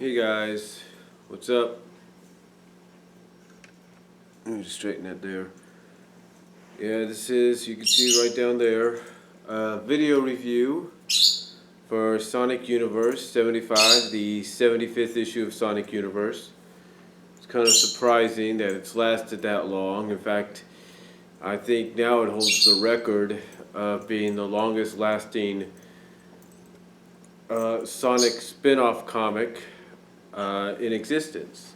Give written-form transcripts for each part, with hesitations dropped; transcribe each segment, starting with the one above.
Hey guys, what's up? Let me just straighten that there. Yeah, this is, you can see right down there, video review for Sonic Universe 75, the 75th issue of Sonic Universe. It's kind of surprising that it's lasted that long. In fact, I think now it holds the record of being the longest lasting Sonic spin-off comic in existence,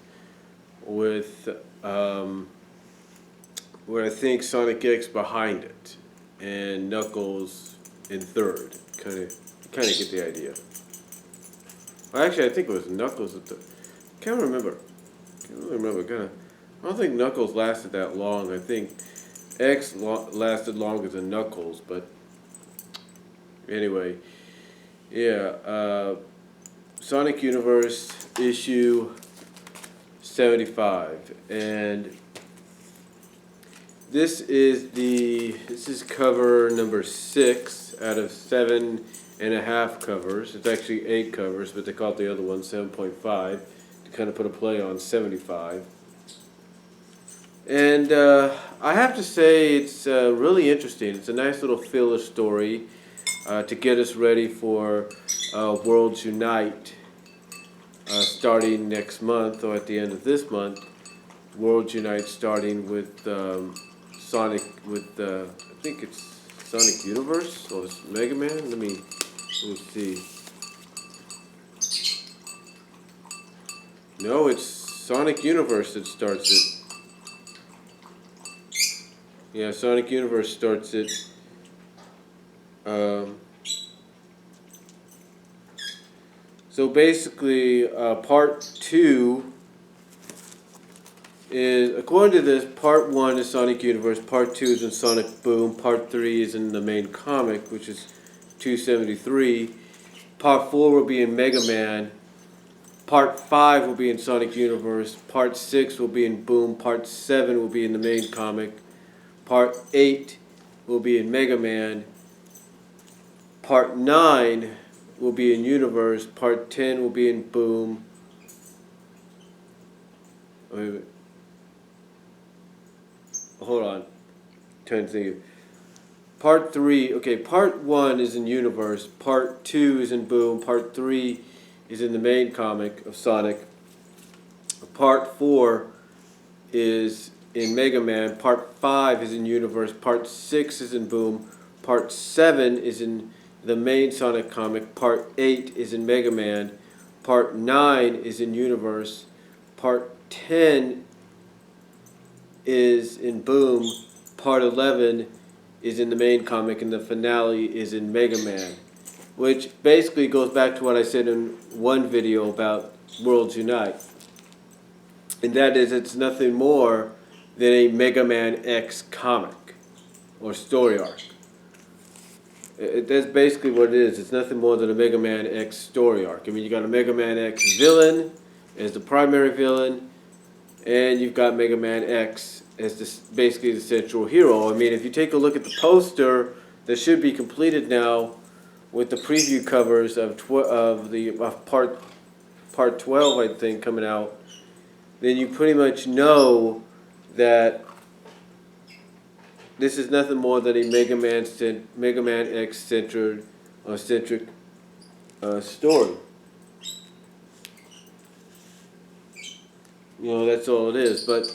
with where I think Sonic X behind it and Knuckles in third. Kind of get the idea. Well, actually, I think it was Knuckles at the. Can't remember. Can't really remember. I don't think Knuckles lasted that long. I think X lasted longer than Knuckles, but anyway, yeah. Sonic Universe issue 75, and this is cover number 6 out of 7.5 covers. It's actually 8 covers, but they call it the other one 7.5 to kind of put a play on 75. And I have to say it's really interesting. It's a nice little filler story to get us ready for Worlds Unite starting next month, or at the end of this month. Worlds Unite starting with Sonic, I think it's Sonic Universe, or it's Mega Man? Let me see. No, it's Sonic Universe that starts it. Yeah, Sonic Universe starts it. So basically, part 2 is, according to this, part 1 is Sonic Universe, part 2 is in Sonic Boom, part 3 is in the main comic, which is 273. Part 4 will be in Mega Man. Part 5 will be in Sonic Universe. Part 6 will be in Boom. Part 7 will be in the main comic. Part 8 will be in Mega Man. Part 9 will be in Universe. Part 10 will be in Boom. Wait a minute. Hold on. Trying to think. Part 3, okay, part 1 is in Universe. Part 2 is in Boom. Part 3 is in the main comic of Sonic. Part 4 is in Mega Man. Part 5 is in Universe. Part 6 is in Boom. Part 7 is in the main Sonic comic. Part 8 is in Mega Man. Part 9 is in Universe. Part 10 is in Boom. Part 11 is in the main comic, and the finale is in Mega Man, which basically goes back to what I said in one video about Worlds Unite, and that is it's nothing more than a Mega Man X comic or story arc. That's basically what it is. It's nothing more than a Mega Man X story arc. I mean, you got a Mega Man X villain as the primary villain, and you've got Mega Man X as basically the central hero. I mean, if you take a look at the poster that should be completed now with the preview covers of part 12, I think, coming out, then you pretty much know that this is nothing more than a Mega Man X centric story. You know, that's all it is. But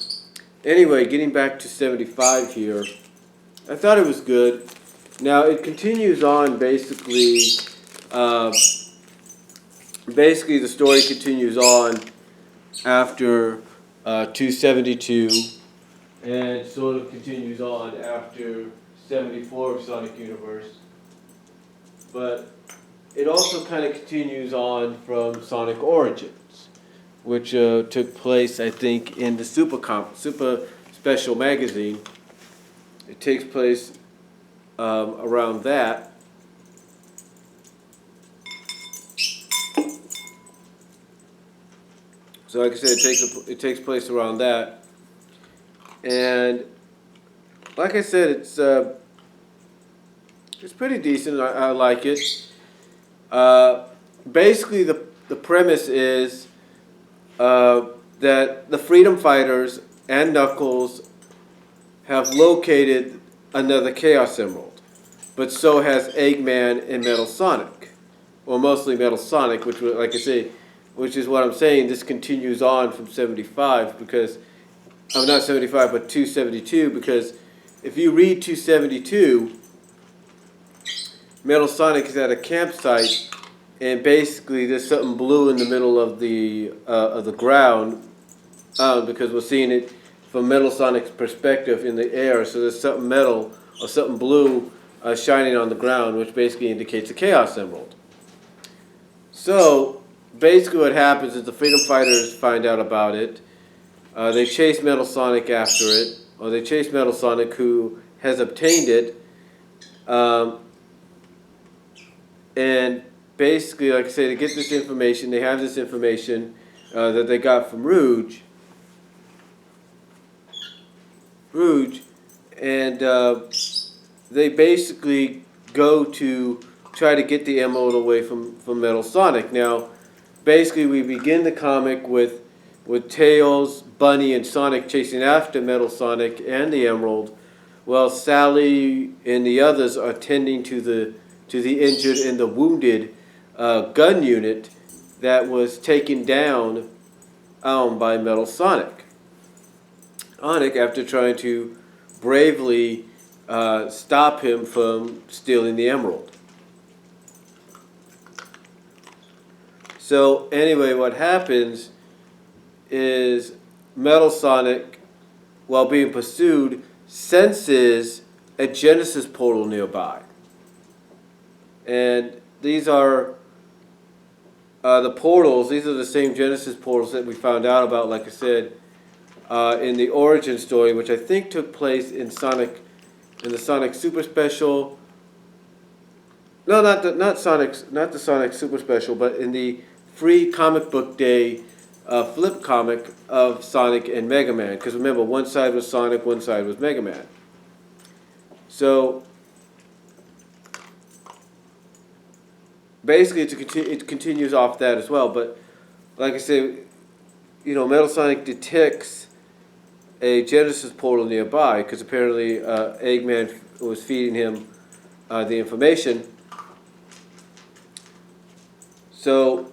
anyway, getting back to 75 here, I thought it was good. Now it continues on basically. Basically, the story continues on after 272, and sort of continues on after 74 of Sonic Universe. But it also kind of continues on from Sonic Origins, which took place, I think, in the Super Special magazine. It takes place around that. So, like I said, it takes place around that, and like I said, it's pretty decent. I like it. Basically, the premise is that the Freedom Fighters and Knuckles have located another Chaos Emerald, but so has Eggman and Metal Sonic, or mostly Metal Sonic, which, like I say, which is what I'm saying. This continues on from 75 because, I'm not 75, but 272, because if you read 272, Metal Sonic is at a campsite, and basically there's something blue in the middle of the ground, because we're seeing it from Metal Sonic's perspective in the air. So there's something metal or something blue shining on the ground, which basically indicates a Chaos Emerald. So basically what happens is the Freedom Fighters find out about it. They chase Metal Sonic after it, or they chase Metal Sonic, who has obtained it. And basically, like I say, to get this information, they have this information that they got from Rouge, and they basically go to try to get the emerald away from Metal Sonic. Now, basically, we begin the comic with Tails, Bunny, and Sonic chasing after Metal Sonic and the emerald, while Sally and the others are tending to the injured and the wounded gun unit that was taken down by Metal Sonic. After trying to bravely stop him from stealing the emerald. So anyway, what happens is Metal Sonic, while being pursued, senses a Genesis portal nearby. And these are the portals. These are the same Genesis portals that we found out about, like I said, in the origin story, which I think took place in the Sonic Super Special. No, not the Sonic Super Special, but in the free comic book day flip comic of Sonic and Mega Man. Because remember, one side was Sonic, one side was Mega Man. So basically, it continues off that as well. But like I say, Metal Sonic detects a Genesis portal nearby because apparently Eggman was feeding him the information. So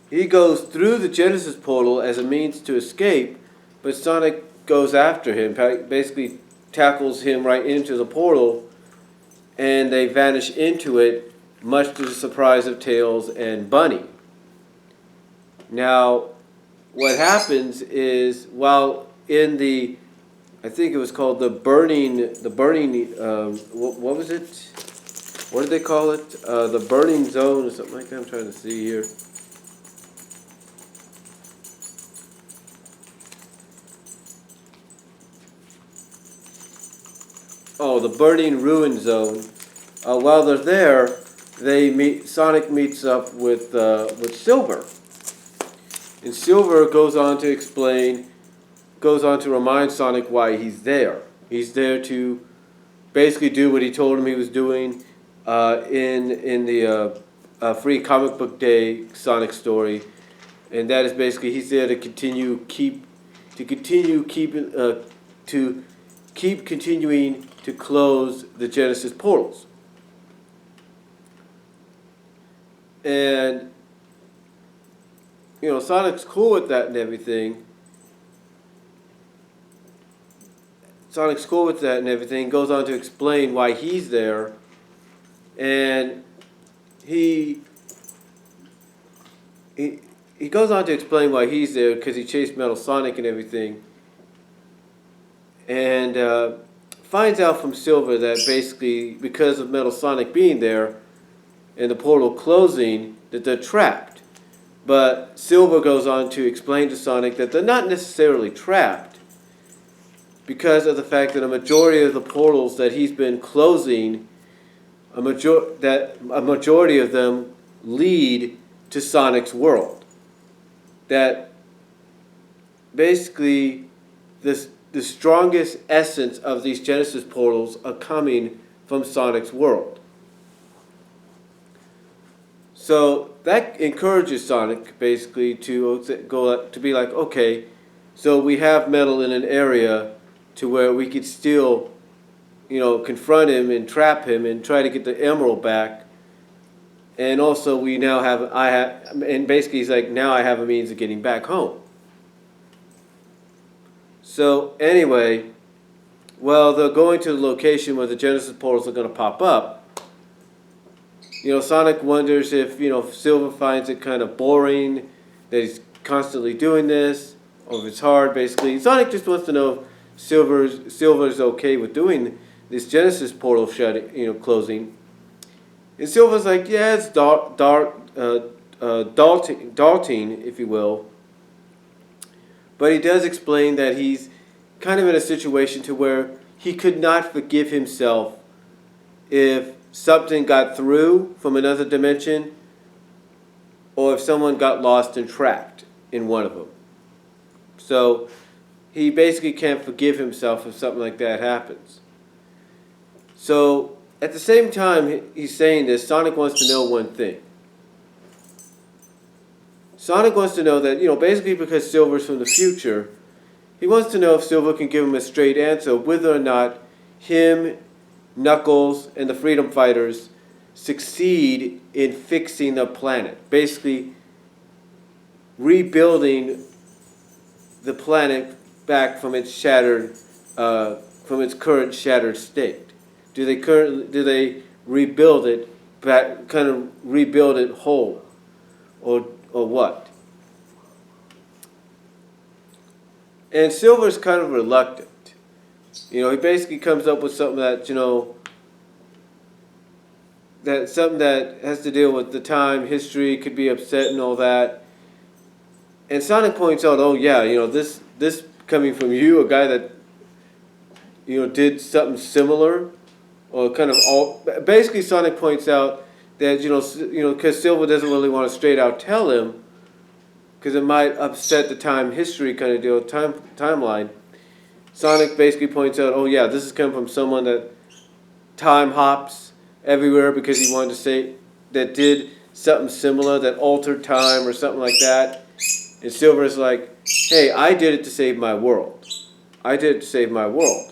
he goes through the Genesis portal as a means to escape, but Sonic goes after him, basically tackles him right into the portal, and they vanish into it, much to the surprise of Tails and Bunny. Now, what happens is, while in the, I think it was called the burning, what was it? What did they call it? The burning zone or something like that. I'm trying to see here. Oh, the burning ruin zone. While they're there, Sonic meets up with Silver. And Silver goes on to remind Sonic why he's there. He's there to basically do what he told him he was doing in the free comic book day Sonic story, and that is basically he's there to keep continuing to close the Genesis portals. And Sonic's cool with that and everything. Goes on to explain why he's there. And he goes on to explain why he's there because he chased Metal Sonic and everything. And finds out from Silver that basically because of Metal Sonic being there and the portal closing, that they're trapped. But Silver goes on to explain to Sonic that they're not necessarily trapped because of the fact that a majority of the portals that he's been closing, a majority of them lead to Sonic's world. That basically the strongest essence of these Genesis portals are coming from Sonic's world. So that encourages Sonic basically to go to be like, okay, so we have Metal in an area to where we could still, confront him and trap him and try to get the emerald back. And also we now have, and basically he's like, now I have a means of getting back home. So anyway, well, they're going to the location where the Genesis portals are going to pop up. Sonic wonders if, Silver finds it kind of boring that he's constantly doing this, or if it's hard, basically. Sonic just wants to know if Silver's okay with doing this Genesis portal closing. And Silver's like, yeah, it's daunting, if you will. But he does explain that he's kind of in a situation to where he could not forgive himself if something got through from another dimension, or if someone got lost and trapped in one of them. So he basically can't forgive himself if something like that happens. So at the same time he's saying this, Sonic wants to know one thing. Sonic wants to know that, basically because Silver's from the future, he wants to know if Silver can give him a straight answer whether or not him, Knuckles, and the Freedom Fighters succeed in fixing the planet. Basically, rebuilding the planet back from its current shattered state. Do they rebuild it back, kind of rebuild it whole, or what? And Silver's kind of reluctant. He basically comes up with something that, that something that has to deal with the time, history, could be upset and all that. And Sonic points out, oh yeah, this coming from you, a guy that, did something similar, or kind of all. Basically, Sonic points out that, because Silver doesn't really want to straight out tell him, because it might upset the time history kind of deal, timeline. Sonic basically points out, oh yeah, this is coming from someone that time hops everywhere because he wanted to say that did something similar, that altered time or something like that. And Silver's like, hey, I did it to save my world. I did it to save my world.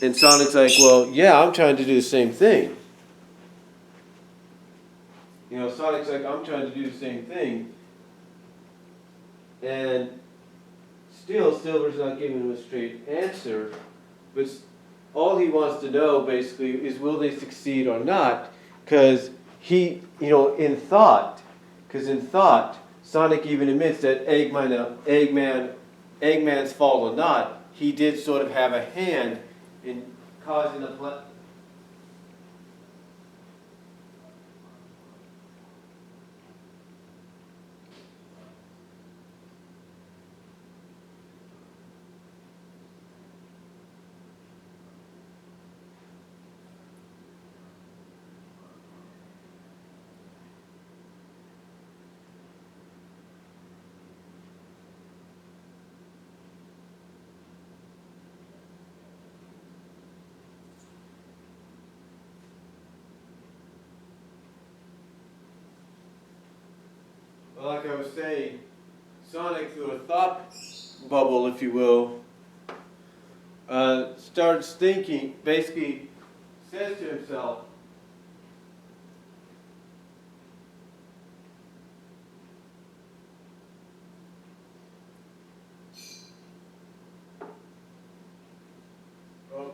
And Sonic's like, well, yeah, I'm trying to do the same thing. Sonic's like, I'm trying to do the same thing. And still, Silver's not giving him a straight answer. But all he wants to know, basically, is will they succeed or not? Because he, in thought, Sonic even admits that Eggman's fault or not, he did sort of have a hand in causing the like I was saying, Sonic, through a thought bubble, if you will, starts thinking, basically says to himself,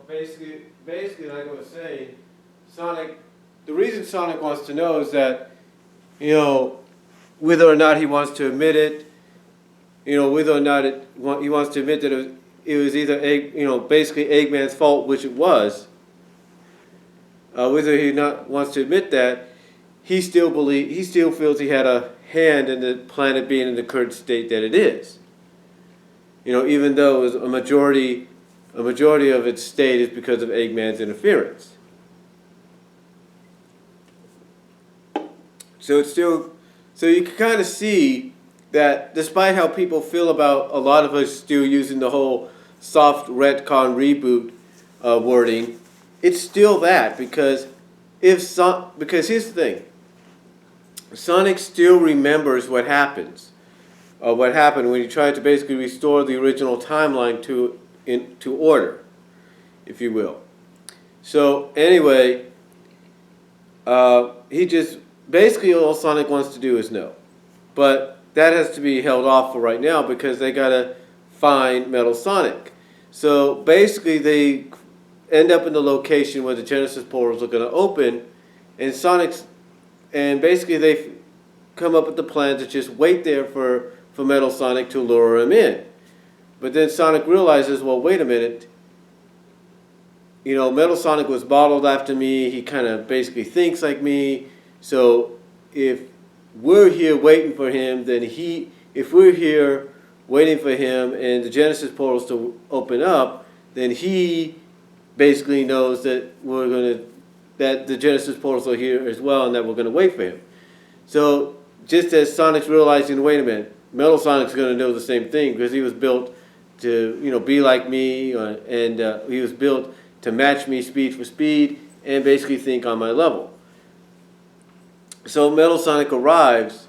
basically, like I was saying, Sonic, the reason Sonic wants to know is that, whether or not he wants to admit it, whether or not he wants to admit that it was either basically Eggman's fault, which it was. Whether he not wants to admit that, he still feels he had a hand in the planet being in the current state that it is. Even though it was a majority of its state is because of Eggman's interference. So you can kind of see that despite how people feel about a lot of us still using the whole soft retcon reboot wording, it's still that because here's the thing. Sonic still remembers what happened when he tried to basically restore the original timeline to order, if you will. So anyway, he just basically all Sonic wants to do is know, but that has to be held off for right now because they gotta find Metal Sonic. So basically, they end up in the location where the Genesis portals are gonna open, and basically they come up with the plan to just wait there for Metal Sonic to lure him in. But then Sonic realizes, well, wait a minute. Metal Sonic was bottled after me. He kind of basically thinks like me. So if we're here waiting for him, if we're here waiting for him and the Genesis portals to open up, then he basically knows that that the Genesis portals are here as well and that we're gonna wait for him. So just as Sonic's realizing, wait a minute, Metal Sonic's gonna know the same thing because he was built to be like me, and he was built to match me speed for speed and basically think on my level. So Metal Sonic arrives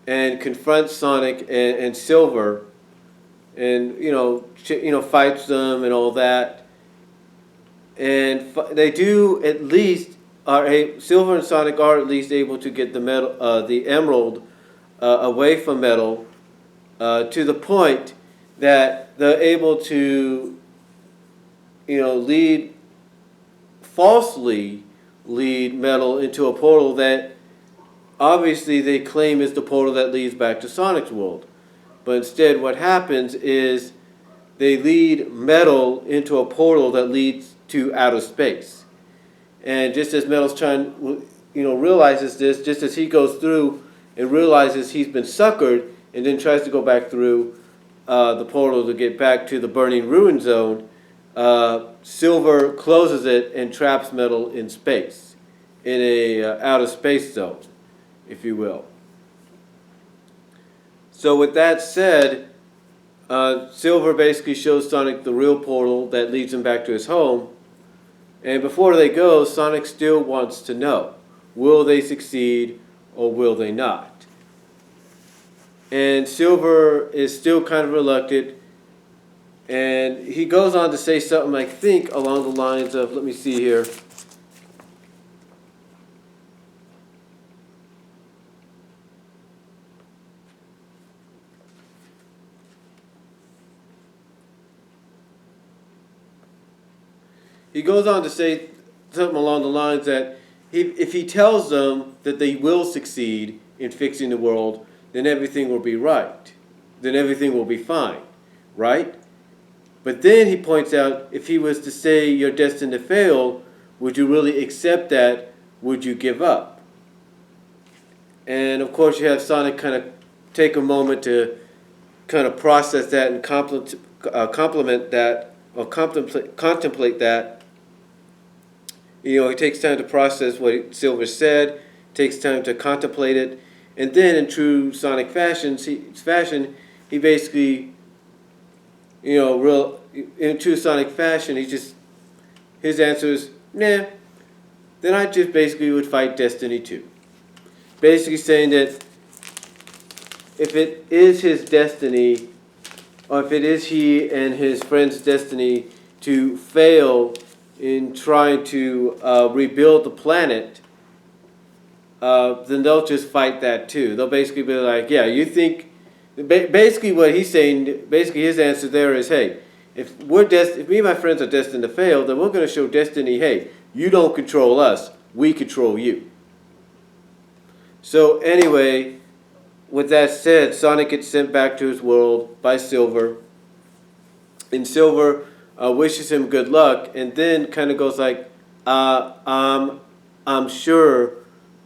and confronts Sonic and Silver, and fights them and all that. And they do at least Silver and Sonic are at least able to get the emerald away from Metal to the point that they're able to falsely lead Metal into a portal that obviously they claim is the portal that leads back to Sonic's world. But instead what happens is they lead Metal into a portal that leads to outer space. And just as Metal's realizes this, just as he goes through and realizes he's been suckered and then tries to go back through the portal to get back to the Burning Ruin Zone, Silver closes it and traps Metal in space, in a outer space zone, if you will. So with that said, Silver basically shows Sonic the real portal that leads him back to his home. And before they go, Sonic still wants to know, will they succeed or will they not? And Silver is still kind of reluctant. And he goes on to say something, I think, along the lines of, let me see here. He goes on to say something along the lines that if he tells them that they will succeed in fixing the world, then everything will be right. Then everything will be fine, right? But then he points out, if he was to say you're destined to fail, would you really accept that? Would you give up? And of course you have Sonic kind of take a moment to kind of process that and contemplate that. He takes time to process what Silver said, takes time to contemplate it, and then in true Sonic fashion, he basically, in true Sonic fashion, his answer is, nah, then I just basically would fight Destiny 2. Basically saying that if it is his destiny, or if it is he and his friend's destiny to fail in trying to rebuild the planet, then they'll just fight that too. They'll basically be like, yeah, you think, basically what he's saying, basically his answer there is, hey, if me and my friends are destined to fail, then we're going to show Destiny, hey, you don't control us, we control you. So anyway, with that said, Sonic gets sent back to his world by Silver, and Silver wishes him good luck, and then kind of goes like, I'm sure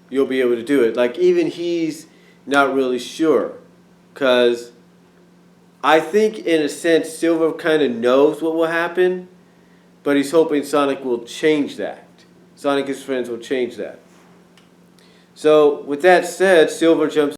you'll be able to do it. Like, even he's not really sure, because I think in a sense Silver kind of knows what will happen, but he's hoping Sonic will change that. Sonic and his friends will change that. So with that said, Silver jumps